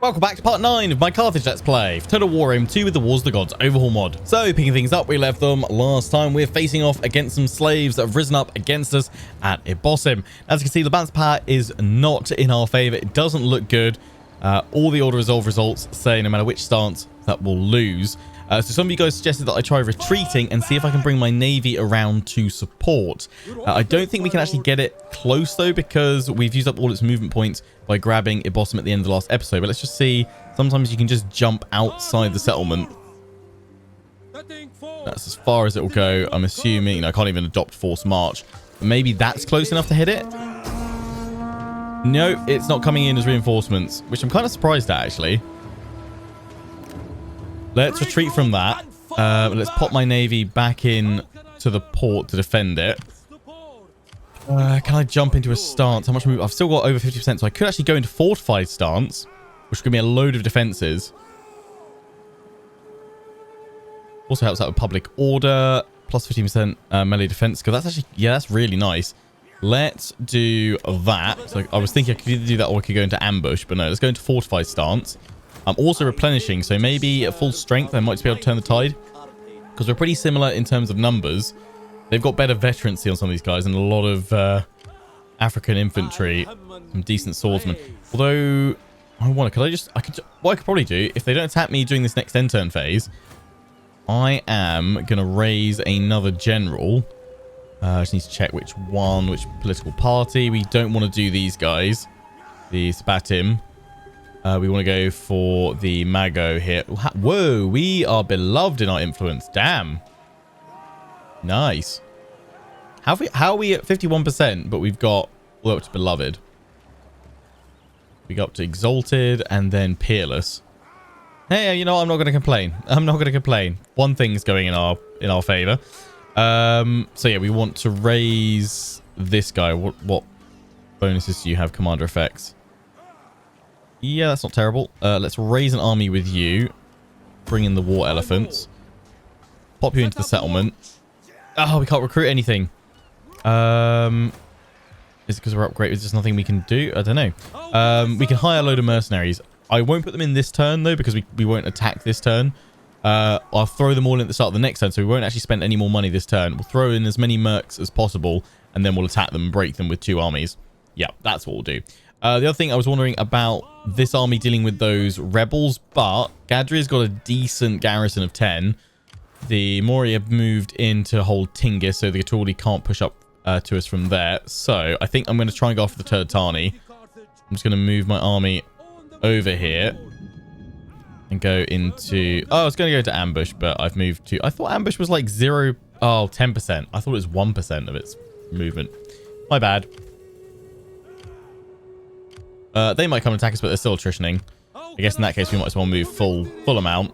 Welcome back to part 9 of my Carthage Let's Play for Total War Rome 2 with the Wars of the Gods Overhaul mod. So, picking things up, we left them last time. We're facing off against some slaves that have risen up against us at Ibossim. As you can see, the balance of power is not in our favor. It doesn't look good. All the order resolve results say no matter which stance that we'll lose. So some of you guys suggested that I try retreating and see if I can bring my navy around to support. I don't think we can actually get it close though, because we've used up all its movement points by grabbing Ibossim at the end of the last episode. But let's just see. Sometimes you can just jump outside the settlement. That's as far as it will go. I'm assuming, I can't even adopt forced march. Maybe that's close enough to hit it. No, it's not coming in as reinforcements, which I'm kind of surprised at actually. Let's retreat from that. Let's pop my navy back in to the port to defend it. Can I jump into a stance? How much move? I've still got over 50%, so I could actually go into fortified stance, which could be a load of defenses. Also helps out with public order, plus 15% melee defense, because that's actually, yeah, that's really nice. Let's do that. So I was thinking I could either do that or I could go into ambush, but no, let's go into fortified stance. I'm also replenishing, so maybe at full strength I might just be able to turn the tide, because we're pretty similar in terms of numbers. They've got better veterancy on some of these guys and a lot of African infantry, some decent swordsmen. Although what I could probably do if they don't attack me during this next end turn phase, I am gonna raise another general. I just need to check which one, which political party. We don't want to do these guys, the Spatim. We want to go for the Mago here. Whoa, we are beloved in our influence. Damn. Nice. How are we at 51%, but we've got all up to beloved? We got up to exalted and then peerless. Hey, you know what? I'm not going to complain. I'm not going to complain. One thing's going in our favor. So yeah, we want to raise this guy. What bonuses do you have? Commander effects. Yeah, that's not terrible. Let's raise an army with you. Bring in the war elephants. Pop you into the settlement. Oh, we can't recruit anything. Is it because we're upgraded? Is there nothing we can do? I don't know. We can hire a load of mercenaries. I won't put them in this turn, though, because we won't attack this turn. I'll throw them all in at the start of the next turn, so we won't actually spend any more money this turn. We'll throw in as many mercs as possible, and then we'll attack them and break them with 2 armies. Yeah, that's what we'll do. The other thing I was wondering about this army dealing with those rebels, but Gadria's got a decent garrison of 10. The Mori have moved in to hold Tingis, so the Gatordi can't push up to us from there. So I think I'm going to try and go after the Turtani. I'm just going to move my army over here and go into... Oh, I was going to go to ambush, but I've moved to... I thought ambush was like 10%. I thought it was 1% of its movement. My bad. They might come and attack us, but they're still attritioning. I guess in that case, we might as well move full amount.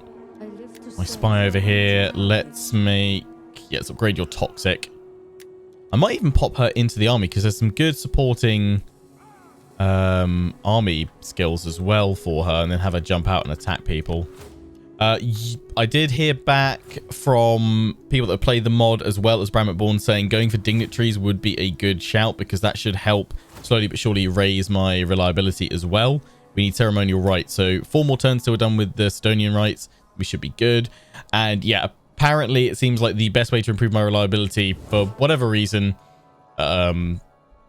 My spy over here. Let's make... Yeah, let's upgrade your toxic. I might even pop her into the army, because there's some good supporting army skills as well for her, and then have her jump out and attack people. I did hear back from people that have played the mod as well as Bram McBourne saying going for dignitaries would be a good shout, because that should help slowly but surely raise my reliability as well. We need ceremonial rights, so 4 more turns till we're done with the Sidonian rights. We should be good. And yeah, apparently it seems like the best way to improve my reliability for whatever reason, the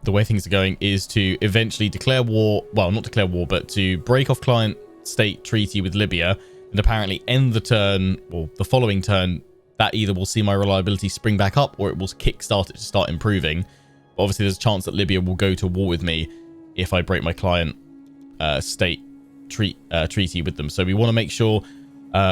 way things are going, is to eventually declare war. Well, not declare war, but to break off client state treaty with Libya, and apparently end the turn, or the following turn. That either will see my reliability spring back up, or it will kickstart it to start improving. But obviously there's a chance that Libya will go to war with me if I break my client state treaty with them. So we want to make sure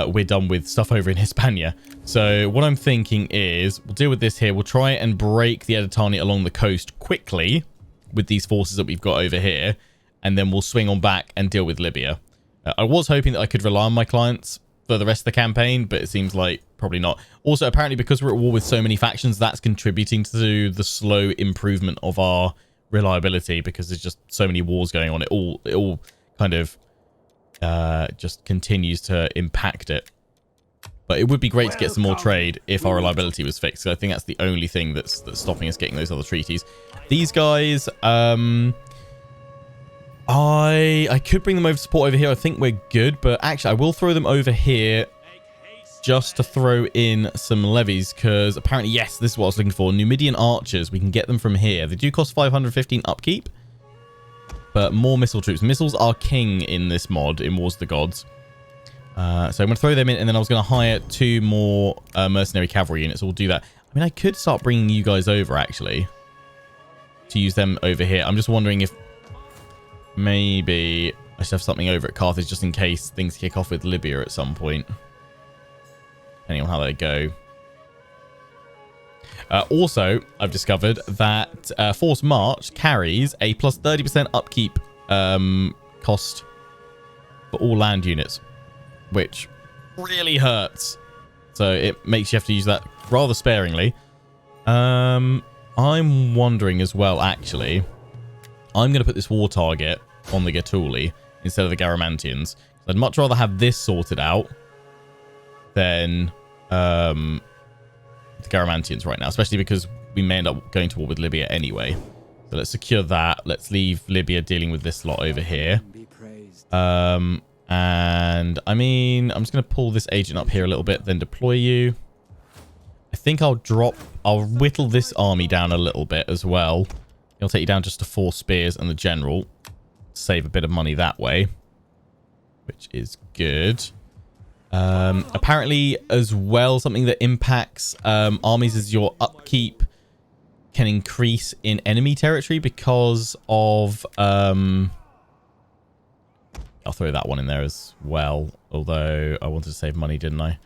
we're done with stuff over in Hispania. So what I'm thinking is we'll deal with this here. We'll try and break the Editani along the coast quickly with these forces that we've got over here, and then we'll swing on back and deal with Libya. I was hoping that I could rely on my clients for the rest of the campaign, but it seems like probably not. Also, apparently because we're at war with so many factions, that's contributing to the slow improvement of our reliability, because there's just so many wars going on. It all kind of just continues to impact it. But it would be great to get some more trade if our reliability was fixed. I think that's the only thing that's stopping us getting those other treaties. These guys, oh, I could bring them over to support over here. I think we're good, but actually I will throw them over here just to throw in some levies, because apparently, yes, this is what I was looking for. Numidian archers, we can get them from here. They do cost 515 upkeep, but more missile troops. Missiles are king in this mod, in Wars of the Gods. So I'm going to throw them in, and then I was going to hire 2 more mercenary cavalry units. So we'll do that. I mean, I could start bringing you guys over, actually, to use them over here. I'm just wondering if maybe I should have something over at Carthage just in case things kick off with Libya at some point. Depending on how they go. Also, I've discovered that Force March carries a plus 30% upkeep cost for all land units, which really hurts. So it makes you have to use that rather sparingly. I'm wondering as well, actually, I'm going to put this war target on the Gaetuli instead of the Garamantians. I'd much rather have this sorted out than the Garamantians right now, especially because we may end up going to war with Libya anyway. So let's secure that. Let's leave Libya dealing with this lot over here. And I mean, I'm just going to pull this agent up here a little bit, then deploy you. I think I'll whittle this army down a little bit as well. I'll take you down just to 4 spears and the general. Save a bit of money that way, which is good. Apparently as well, something that impacts armies is your upkeep can increase in enemy territory because of I'll throw that one in there as well, although I wanted to save money, didn't I?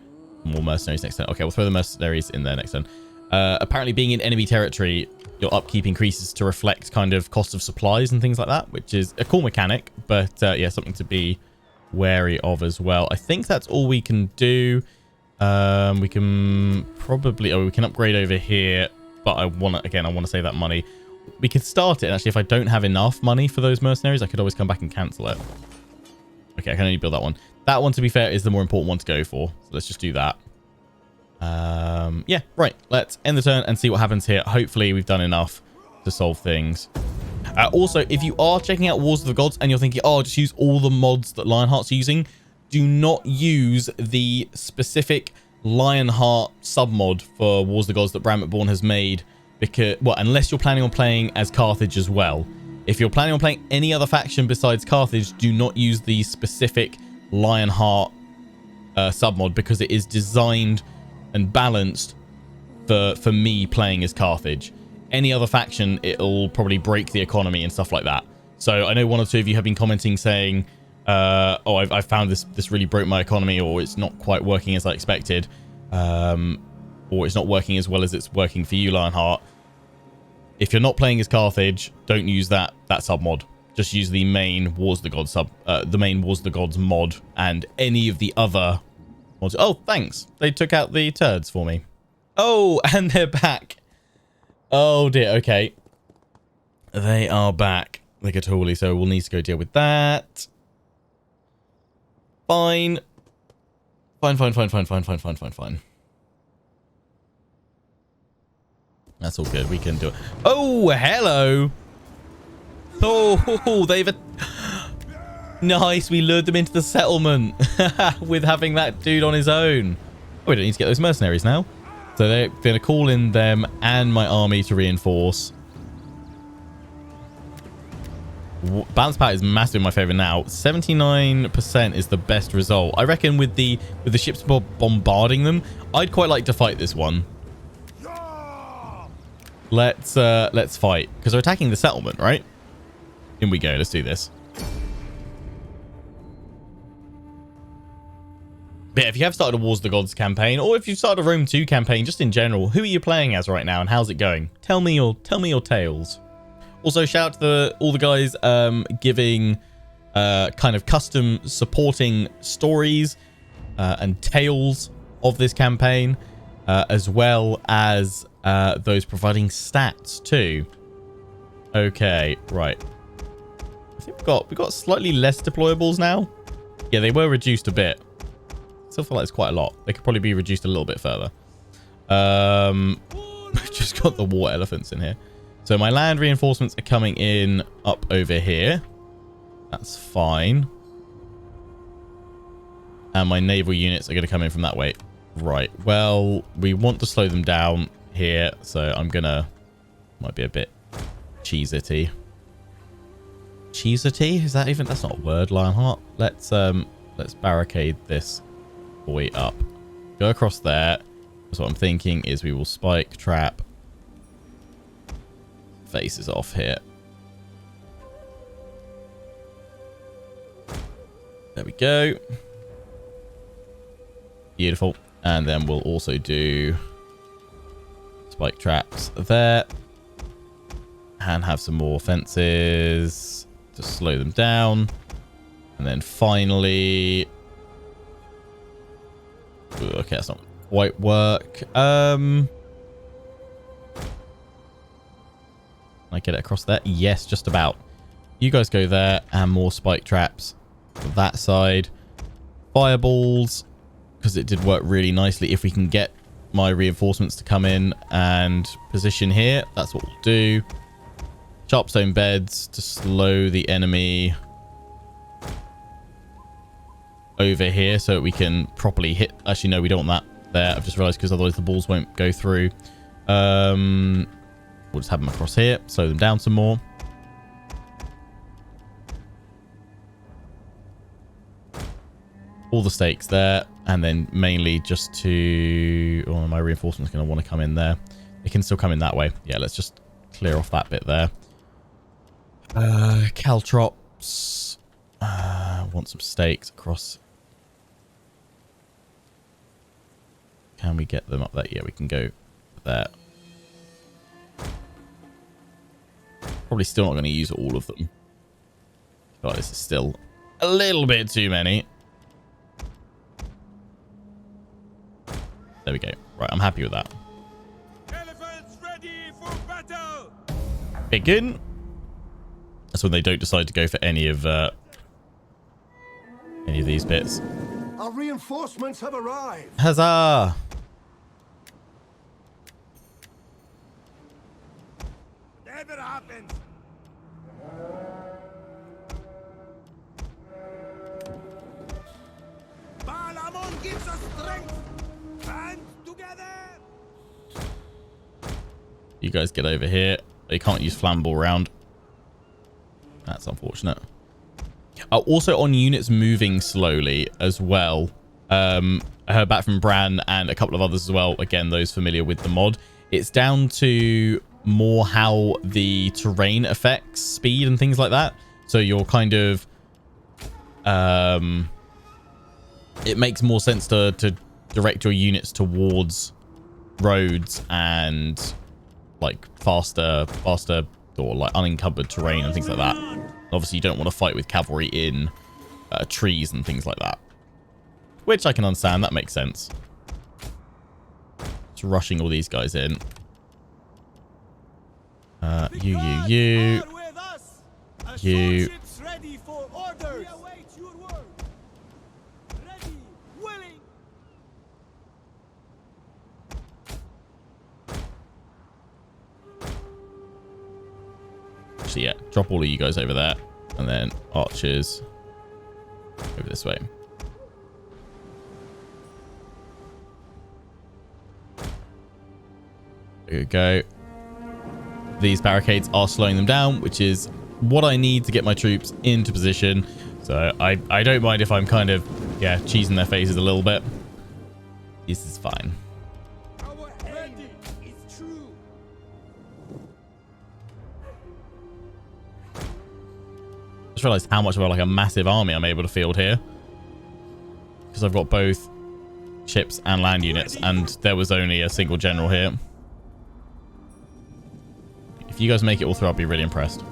More mercenaries next turn. Okay, we'll throw the mercenaries in there next turn. Apparently being in enemy territory, your upkeep increases to reflect kind of cost of supplies and things like that, which is a cool mechanic, but yeah, something to be wary of as well. I think that's all we can do. We can probably we can upgrade over here, but I want to save that money. We could start it, and actually if I don't have enough money for those mercenaries, I could always come back and cancel it. Okay, I can only build that one. That one, to be fair, is the more important one to go for, so let's just do that. Yeah, right, let's end the turn and see what happens here. Hopefully we've done enough to solve things. Also, if you are checking out Wars of the Gods and you're thinking, oh, just use all the mods that Lionheart's using, do not use the specific Lionheart submod for Wars of the Gods that Bran McBourne has made, because, well, unless you're planning on playing as Carthage as well. If you're planning on playing any other faction besides Carthage, do not use the specific Lionheart submod, because it is designed and balanced for me playing as Carthage. Any other faction, it'll probably break the economy and stuff like that. So I know 1 or 2 of you have been commenting saying, oh, I found this really broke my economy, or it's not quite working as I expected, or it's not working as well as it's working for you, Lionheart. If you're not playing as Carthage, don't use that submod. Just use the main Wars of the Gods Wars of the Gods mod, and any of the other mods. Oh, thanks. They took out the turds for me. Oh, and they're back. Oh dear, okay. They are back, the Gaetuli, so we'll need to go deal with that. Fine. Fine. That's all good, we can do it. Oh, hello! Oh, they've... Nice, we lured them into the settlement with having that dude on his own. Oh, we don't need to get those mercenaries now. So they're going to call in them and my army to reinforce. Balance power is massive in my favor now. 79% is the best result. I reckon with the ships bombarding them, I'd quite like to fight this one. Let's fight, because they're attacking the settlement, right? In we go. Let's do this. But yeah, if you have started a Wars of the Gods campaign, or if you've started a Rome 2 campaign, just in general, who are you playing as right now and how's it going? Tell me your tales. Also, shout out to all the guys giving kind of custom supporting stories and tales of this campaign, as well as those providing stats too. Okay, right. I think we've got slightly less deployables now. Yeah, they were reduced a bit. Still feel like it's quite a lot. They could probably be reduced a little bit further. We've just got the war elephants in here. So my land reinforcements are coming in up over here. That's fine. And my naval units are going to come in from that way. Right. Well, we want to slow them down here. So I'm going to... Might be a bit cheesity. Cheesity? Is that even... That's not a word, Lionheart. Let's barricade this boy up. Go across there. So what I'm thinking is we will spike trap faces off here. There we go. Beautiful. And then we'll also do spike traps there. And have some more fences to slow them down. And then finally... Ooh, okay, that's not quite work. Can I get it across there? Yes, just about. You guys go there, and more spike traps on that side. Fireballs, because it did work really nicely. If we can get my reinforcements to come in and position here, that's what we'll do. Sharpstone beds to slow the enemy over here so we can properly hit. Actually, no, we don't want that there. I've just realized, because otherwise the balls won't go through. We'll just have them across here, slow them down some more. All the stakes there, and then mainly just to... Oh, my reinforcements going to want to come in there. They can still come in that way. Yeah, let's just clear off that bit there. Caltrops. Want some stakes across. Can we get them up there? Yeah, we can go there. Probably still not going to use all of them. But this is still a little bit too many. There we go. Right, I'm happy with that. Elephants ready for battle. Begin. That's when they don't decide to go for any of these bits. Our reinforcements have arrived. Huzzah! Whatever happens. Balamon gives us strength. Band together. You guys get over here. They can't use flammable round. That's unfortunate. Also on units moving slowly as well. I heard back from Bran and a couple of others as well. Again, those familiar with the mod. It's down to more how the terrain affects speed and things like that. So you're kind of... it makes more sense to direct your units towards roads and like faster or like unencumbered terrain and things like that. Obviously, you don't want to fight with cavalry in trees and things like that. Which I can understand. That makes sense. Just rushing all these guys in. You. Ready for orders. We await your word. Ready, willing. Actually, yeah, drop all of you guys over there. And then archers over this way. There we go. These barricades are slowing them down, which is what I need to get my troops into position. So I don't mind if I'm kind of, yeah, cheesing their faces a little bit. This is fine. Our ready is true. Just realized how much of like a massive army I'm able to field here. Because I've got both ships and land units, and there was only a single general here. If you guys make it all through, I'll be really impressed.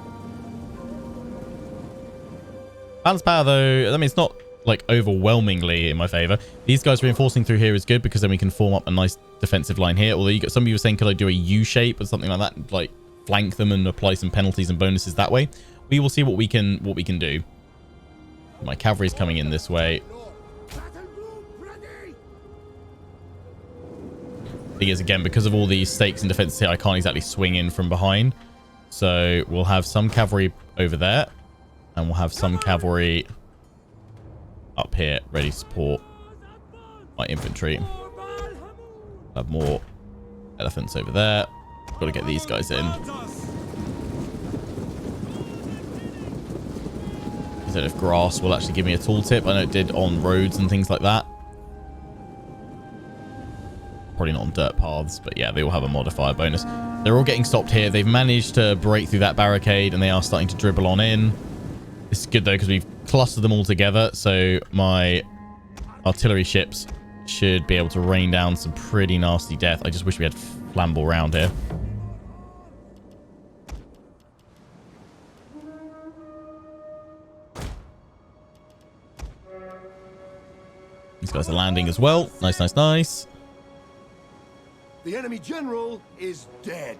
Balance power, though, I mean, it's not like overwhelmingly in my favor. These guys reinforcing through here is good because then we can form up a nice defensive line here. Although you got some of you were saying, could I do a U shape or something like that, like flank them and apply some penalties and bonuses that way? We will see what we can do. My cavalry's coming in this way. Thing is, again, because of all these stakes and defenses here, I can't exactly swing in from behind. So we'll have some cavalry over there. And we'll have some cavalry up here ready to support my infantry. I'll have more elephants over there. Got to get these guys in. I don't know if grass will actually give me a tooltip. I know it did on roads and things like that. Probably not on dirt paths, but yeah, they all have a modifier bonus. They're all getting stopped here. They've managed to break through that barricade and they are starting to dribble on in. This is good though because we've clustered them all together, so my artillery ships should be able to rain down some pretty nasty death. I just wish we had flammable around here. These guys are landing as well. Nice, nice, nice. The enemy general is dead.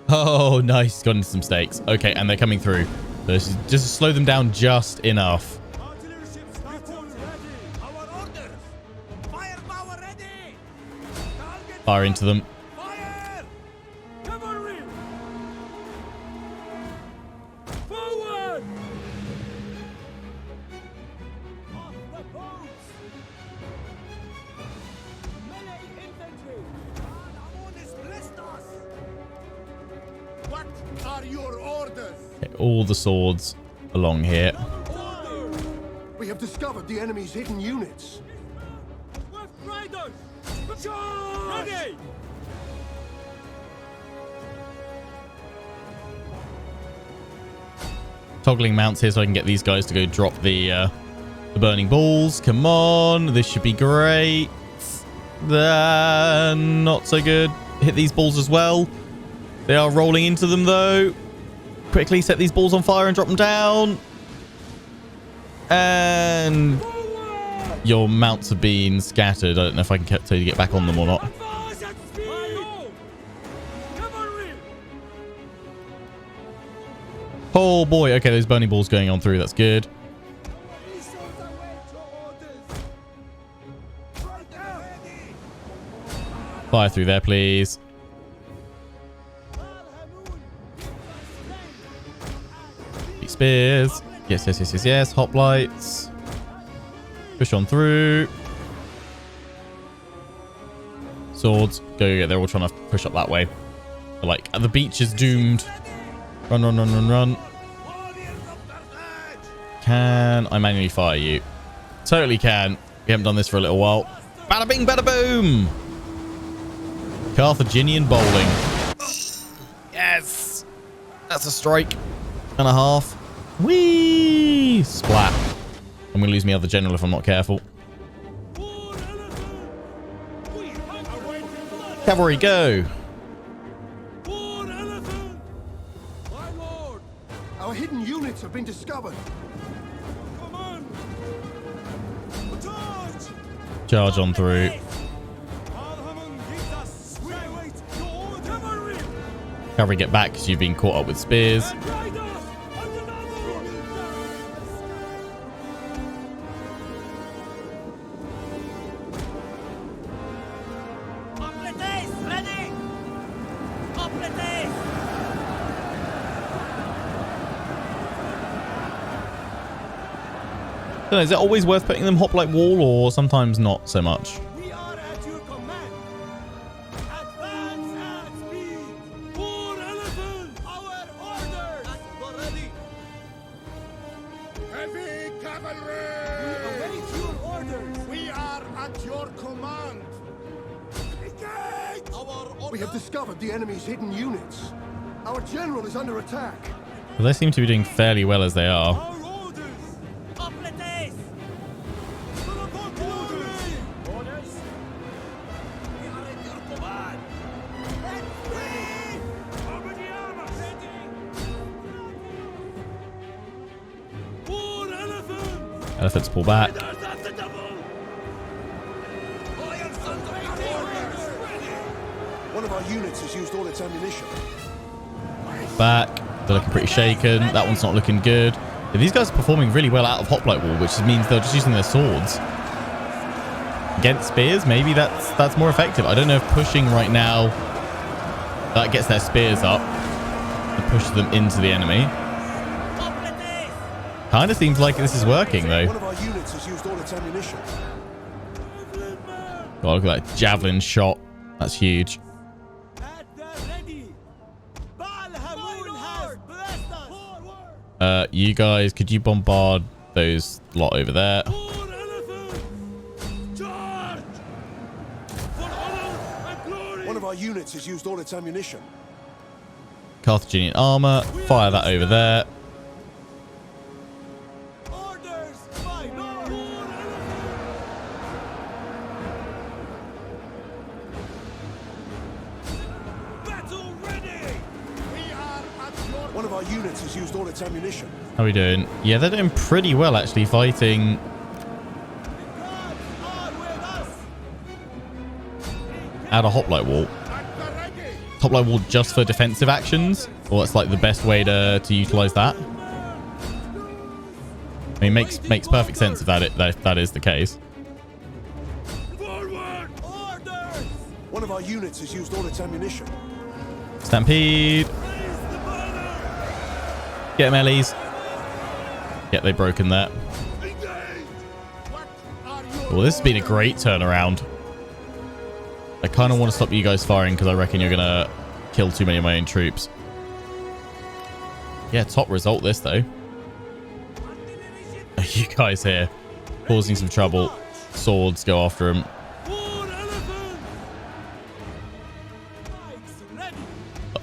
Oh, nice. Got into some stakes. Okay, and they're coming through. So just slow them down just enough. Fire into them. Fire! Cavalry! Forward! Off the boats! Melee infantry! What are your orders? Okay, all the swords along here. We have discovered the enemy's hidden units. Left riders! Charge! Ready! Toggling mounts here so I can get these guys to go drop the burning balls. Come on. This should be great. Not so good. Hit these balls as well. They are rolling into them though. Quickly set these balls on fire and drop them down. And your mounts have been scattered. I don't know if I can tell you to get back on them or not. Advance at speed! Cavalry! Oh boy. Okay, there's burning balls going on through. That's good. Fire through there, please. Spears. Yes, yes, yes, yes, yes. Hoplites. Push on through. Swords. Go, go. They're all trying to push up that way. But like, the beach is doomed. Run, run, run, run, run. Can I manually fire you? Totally can. We haven't done this for a little while. Bada bing, bada boom. Carthaginian bowling. Yes. That's a strike and a half. Whee! Splat. I'm going to lose my other general if I'm not careful. Cavalry, go. Our hidden units have been discovered. Charge on through. Cavalry, get back because you've been caught up with spears. I don't know, is it always worth putting them hoplite wall or sometimes not so much? We are at your command. Advance at speed. Four elephants. Our orders. Ready. Heavy cavalry! We await your orders. We are at your command. Engage. Our orders. We have discovered the enemy's hidden units. Our general is under attack. Well, they seem to be doing fairly well as they are. Our orders. Completes. Orders. We are at your command. Let's win. Over the armor. Ready. Four elephants. Elephants pull back. Orders at the double. One of our units has used all its ammunition. Back. They're looking pretty shaken. That one's not looking good. Yeah, these guys are performing really well out of hoplite wall, which means they're just using their swords. Against spears, maybe that's more effective. I don't know if pushing right now that gets their spears up and pushes them into the enemy. Kind of seems like this is working, though. One of our units has used all its ammunition. Oh, look at that javelin shot. That's huge. At the ready. Balhamun has blessed us. Forward. You guys, could you bombard those lot over there? For elephant. Charge. For honor and glory. One of our units has used all its ammunition. Carthaginian armor. Fire that over there. Orders, my lord. For elephant. Battle ready. We are at your One of our units has used all its ammunition. How are we doing? Yeah, they're doing pretty well, actually, fighting. gods are with us. Add a hoplite wall. At the ready. Hoplite wall just for defensive actions? Or that's like the best way to utilize that? I mean, makes perfect sense if that is the case. Forward. Orders. One of our units has used all its ammunition. Stampede. Raise the banner. Get them, Ellies. Yeah, they've broken that. Engage. What are your Well, this has been a great turnaround. I kind of want to stop you guys firing because I reckon you're going to kill too many of my own troops. Yeah, top result this, though. You guys here causing some trouble. Swords go after him. For elephant. Pikes ready.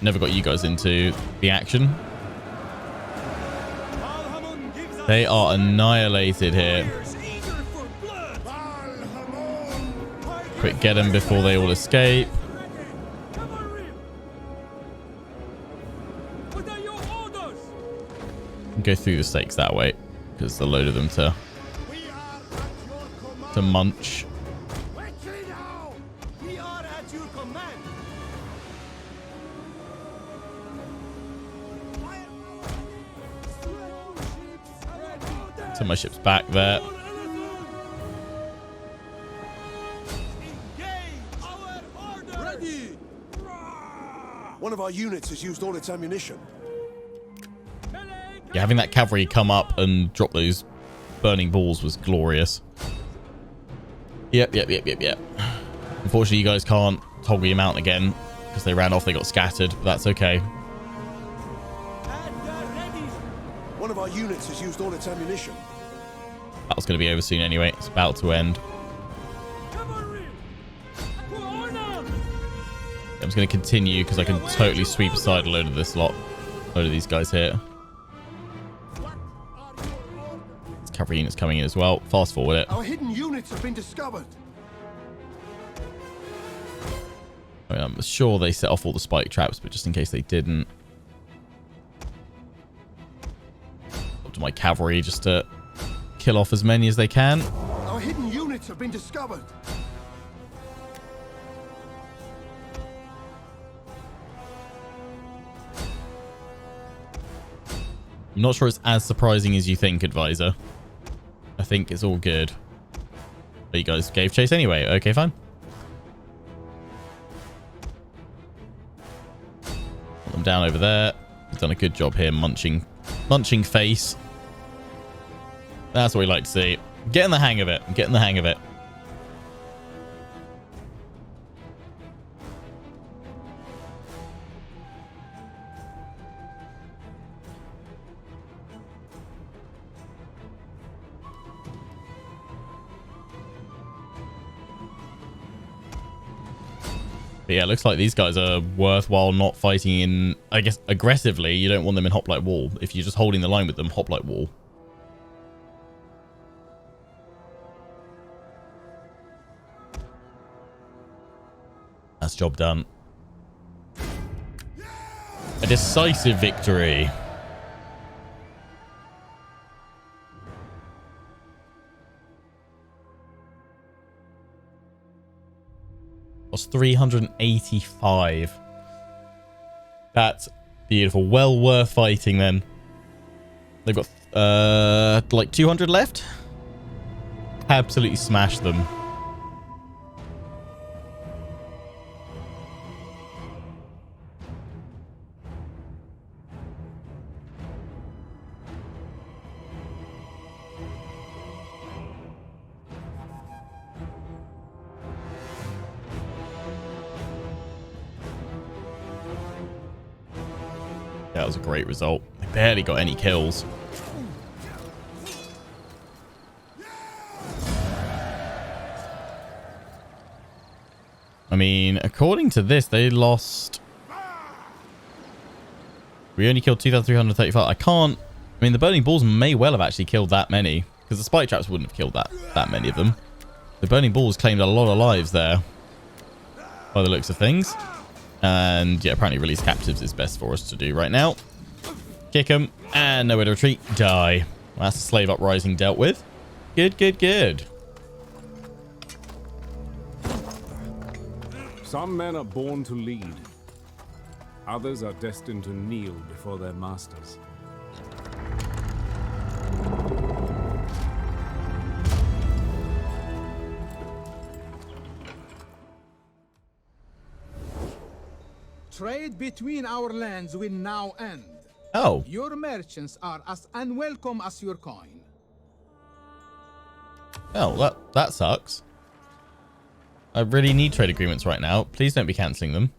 Never got you guys into the action. Balhamun gives us They are annihilated here. warriors eager for blood. Balhamun. Quick, get them before they all escape. Cavalry. What are your orders? Go through the stakes that way because there's a load of them to We are at your command. munch. Victory now. We are at your command. So my ship's back there. For elephant. Engage our orders. Ready. One of our units has used all its ammunition. Yeah, having that cavalry come up and drop those burning balls was glorious. Yep. Unfortunately, you guys can't toggle your mount again because they ran off. They got scattered, but that's okay. At the ready. One of our units has used all its ammunition. Battle's going to be over soon anyway. It's about to end. Cavalry. For honor. I'm just going to continue because I can totally sweep aside a load of this lot. A load of these guys here. What are your orders? This cavalry unit's coming in as well. Fast forward it. Our hidden units have been discovered. I mean, I'm sure they set off all the spike traps, but just in case they didn't. Up to my cavalry just to kill off as many as they can. Our hidden units have been discovered. I'm not sure it's as surprising as you think, advisor. I think it's all good. But you guys gave chase anyway. Okay, fine. Put them down over there. You've done a good job here, munching face. That's what we like to see. Getting the hang of it. Getting the hang of it. But yeah, it looks like these guys are worthwhile not fighting in, I guess, aggressively. You don't want them in hoplite wall. If you're just holding the line with them, hoplite wall. That's job done. A decisive victory. Was 385. That's beautiful. Well worth fighting then. They've got like 200 left. Absolutely smashed them. That was a great result. They barely got any kills. I mean, according to this, they lost... We only killed 2,335. I can't... I mean, the burning balls may well have actually killed that many. Because the spike traps wouldn't have killed that many of them. The burning balls claimed a lot of lives there. By the looks of things. And yeah, apparently release captives is best for us to do right now. Kick them. And nowhere to retreat. Die. Well, that's the slave uprising dealt with. Good, good, good. Some men are born to lead. Others are destined to kneel before their masters. Trade between our lands will now end. Oh. Your merchants are as unwelcome as your coin. Oh, that sucks. I really need trade agreements right now. Please don't be cancelling them.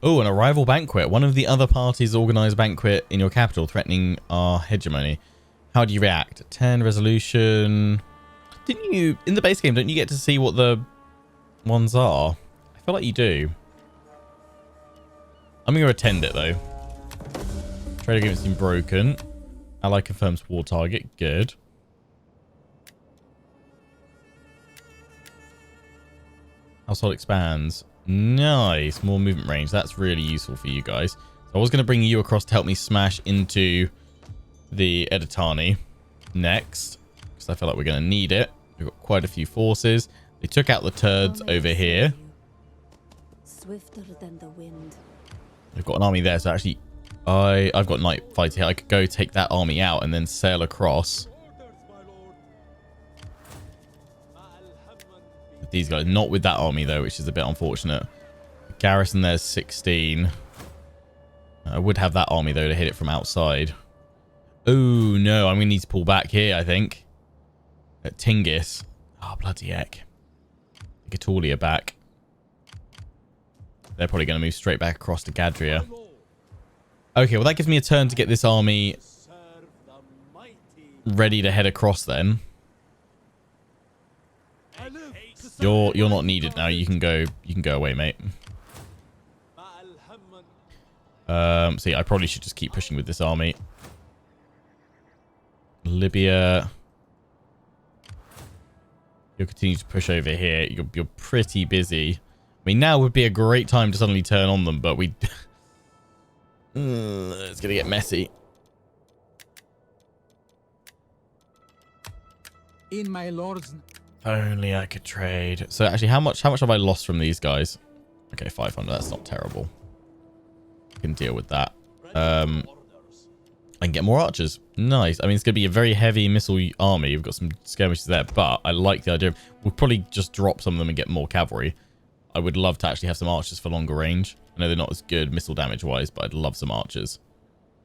Oh, an arrival banquet. One of the other parties organized a banquet in your capital, threatening our hegemony. How do you react? 10 resolution. Didn't you, in the base game, don't you get to see what the ones are? I feel like you do. I'm going to attend it, though. Trade agreement's been broken. Ally confirms war target. Good. Household expands. Nice. More movement range. That's really useful for you guys. So I was going to bring you across to help me smash into the Editani next. Because I feel like we're going to need it. We've got quite a few forces. They took out the turds over here. Swifter than the wind. We've got an army there. So actually, I've got night fighter here. I could go take that army out and then sail across. These guys, not with that army though, which is a bit unfortunate. Garrison there's 16. I would have that army though to hit it from outside. Oh no, I'm gonna need to pull back here, I think. At Tingis. Oh bloody heck. Gatolia back. They're probably gonna move straight back across to Gadria. Okay, well that gives me a turn to get this army ready to head across then. You're not needed now. You can go away, mate. See, I probably should just keep pushing with this army. Libya. You'll continue to push over here. You're pretty busy. I mean, now would be a great time to suddenly turn on them, but we... it's going to get messy. In my lord's... Only I could trade. So actually, how much have I lost from these guys? Okay, 500. That's not terrible. I can deal with that. I can get more archers. Nice. I mean, it's going to be a very heavy missile army. We've got some skirmishes there, but I like the idea. We'll probably just drop some of them and get more cavalry. I would love to actually have some archers for longer range. I know they're not as good missile damage wise, but I'd love some archers.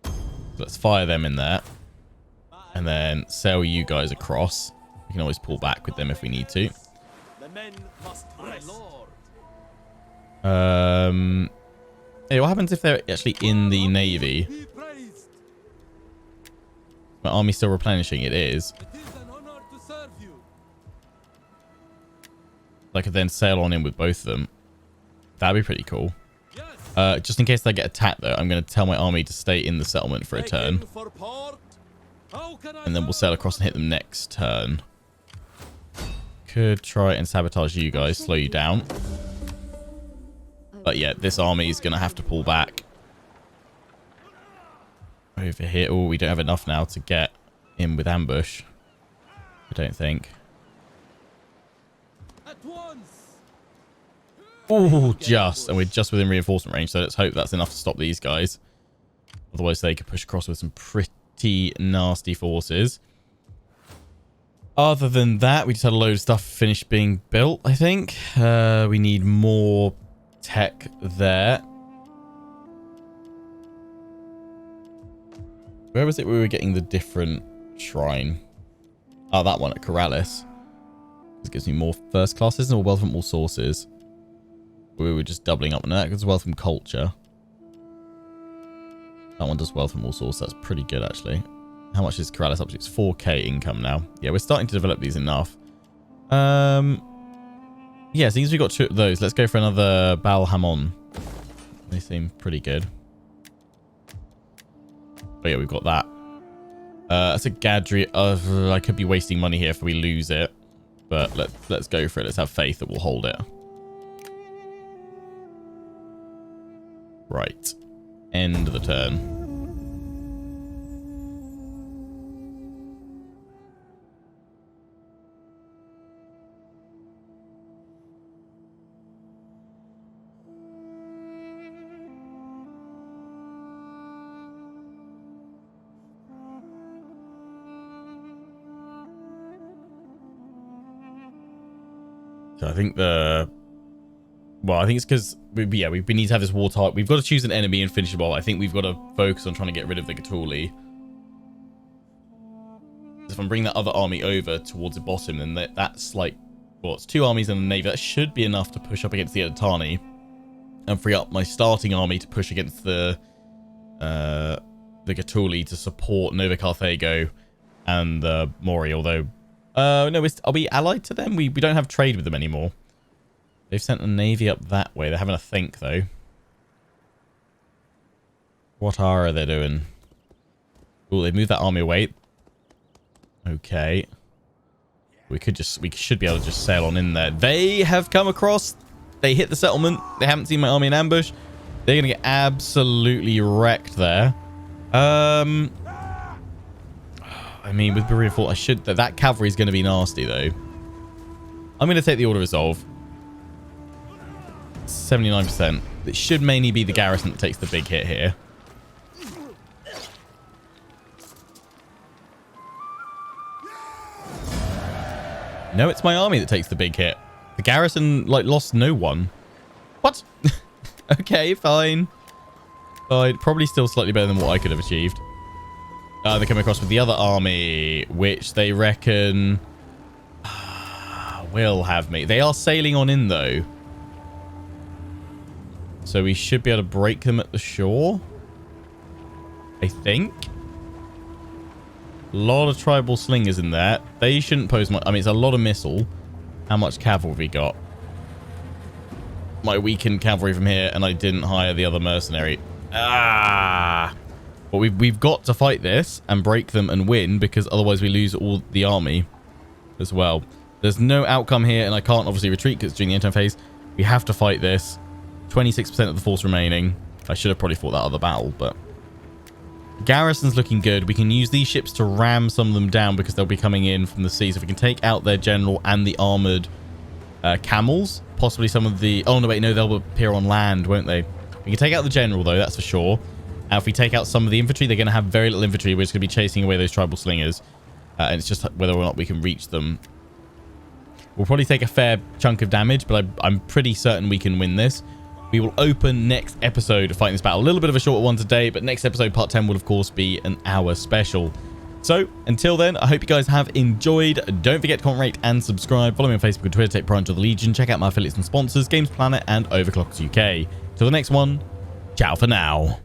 So let's fire them in there. And then sail you guys across. We can always pull back with them if we need to. The men must rest. Hey, what happens if they're actually in the navy? Be praised. My army's still replenishing. It is. It is an honor to serve you. I could then sail on in with both of them. That'd be pretty cool. Yes. Just in case they get attacked, though, I'm going to tell my army to stay in the settlement for a turn. Taken for port. How can I And then we'll sail across and hit them next turn. Could try and sabotage you guys, slow you down. But yeah, this army is going to have to pull back. Over here. Oh, we don't have enough now to get in with ambush. I don't think. at once? Oh, just. And we're just within reinforcement range, so let's hope that's enough to stop these guys. Otherwise, they could push across with some pretty nasty forces. Other than that, we just had a load of stuff finished being built, I think. We need more tech there. Where was it we were getting the different shrine? Oh, that one at Corrales. This gives me more first classes or wealth from all sources. We were just doubling up on that because wealth from culture. That one does well from all sources. That's pretty good, actually. How much is Corrales up to? It's 4k income now. Yeah, we're starting to develop these enough. Yeah, since we got 2 of those, let's go for another Bal Hamon. They seem pretty good. Oh yeah, we've got that. That's a Gadri. I could be wasting money here if we lose it, but let's go for it. Let's have faith that we'll hold it. Right. End of the turn. So I think I think it's because we need to have this war type. We've got to choose an enemy and finish it off. I think we've got to focus on trying to get rid of the Gatuli. If I'm bringing that other army over towards the bottom, then that's like, well, it's 2 armies and a navy. That should be enough to push up against the Editani and free up my starting army to push against the Gatuli to support Nova Carthago and the Mori. Although, no, are we allied to them? We don't have trade with them anymore. They've sent a navy up that way. They're having a think, though. What are they doing? Oh, they moved that army away. Okay. We should be able to just sail on in there. They have come across. They hit the settlement. They haven't seen my army in ambush. They're going to get absolutely wrecked there. I mean, with Berea Fort, that cavalry is going to be nasty, though. I'm going to take the Order of Resolve. 79%. It should mainly be the garrison that takes the big hit here. No, it's my army that takes the big hit. The garrison, like, lost no one. What? Okay, fine. Fine. Probably still slightly better than what I could have achieved. They come across with the other army, which they reckon will have me. They are sailing on in, though. So we should be able to break them at the shore. I think. A lot of tribal slingers in there. They shouldn't pose much. I mean, it's a lot of missile. How much cavalry have we got? My weakened cavalry from here, and I didn't hire the other mercenary. Ah! But we've got to fight this and break them and win, because otherwise we lose all the army as well. There's no outcome here, and I can't obviously retreat because it's during the end time phase. We have to fight this. 26% of the force remaining. I should have probably fought that other battle, but garrison's looking good. We can use these ships to ram some of them down because they'll be coming in from the sea. So if we can take out their general and the armored camels, possibly some of the... Oh, no, wait, no, they'll appear on land, won't they? We can take out the general, though, that's for sure. And if we take out some of the infantry, they're going to have very little infantry. We're just going to be chasing away those tribal slingers. And it's just whether or not we can reach them. We'll probably take a fair chunk of damage, but I'm pretty certain we can win this. We will open next episode fighting this battle. A little bit of a shorter one today, but next episode, part 10, will of course be an hour special. So until then, I hope you guys have enjoyed. Don't forget to comment, rate, and subscribe. Follow me on Facebook and Twitter. Take part of the Legion. Check out my affiliates and sponsors, Games Planet and Overclockers UK. Till the next one, ciao for now.